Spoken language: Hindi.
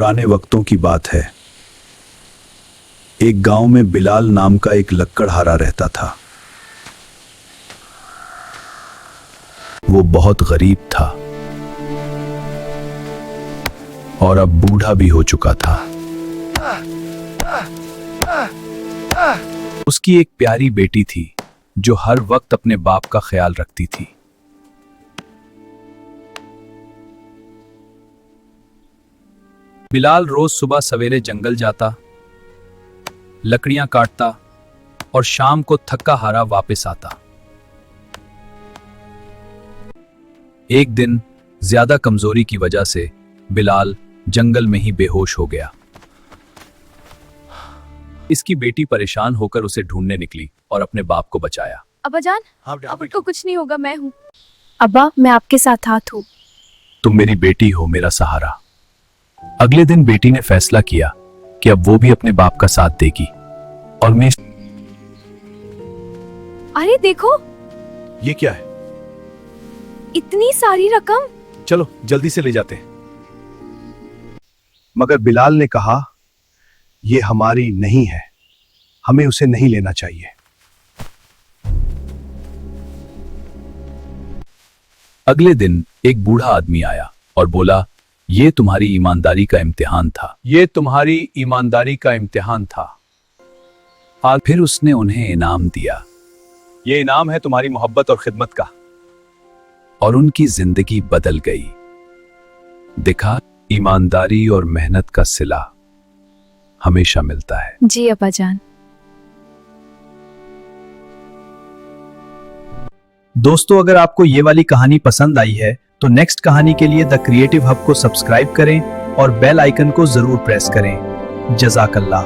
पुराने वक्तों की बात है। एक गांव में बिलाल नाम का एक लक्कड़हारा रहता था। वो बहुत गरीब था और अब बूढ़ा भी हो चुका था। उसकी एक प्यारी बेटी थी जो हर वक्त अपने बाप का ख्याल रखती थी। बिलाल रोज सुबह सवेरे जंगल जाता, लकड़ियां काटता और शाम को थका हारा वापस आता। एक दिन ज्यादा कमजोरी की वजह से बिलाल जंगल में ही बेहोश हो गया। इसकी बेटी परेशान होकर उसे ढूंढने निकली और अपने बाप को बचाया। अब्बा जान, अब को कुछ नहीं होगा, मैं हूँ। अब्बा, मैं आपके साथ हूँ। तुम मेरी बेटी हो, मेरा सहारा। अगले दिन बेटी ने फैसला किया कि अब वो भी अपने बाप का साथ देगी और मैं। अरे देखो, ये क्या है? इतनी सारी रकम। चलो जल्दी से ले जाते हैं। मगर बिलाल ने कहा, ये हमारी नहीं है, हमें उसे नहीं लेना चाहिए। अगले दिन एक बूढ़ा आदमी आया और बोला, ये तुम्हारी ईमानदारी का इम्तिहान था। ये तुम्हारी ईमानदारी का इम्तिहान था। आज फिर उसने उन्हें इनाम दिया। ये इनाम है तुम्हारी मोहब्बत और खिदमत का। और उनकी जिंदगी बदल गई। दिखा, ईमानदारी और मेहनत का सिला हमेशा मिलता है। जी अब्बा जान। दोस्तों, अगर आपको ये वाली कहानी पसंद आई है तो नेक्स्ट कहानी के लिए द क्रिएटिव हब को सब्सक्राइब करें और बेल आइकन को जरूर प्रेस करें। जज़ाकल्लाह।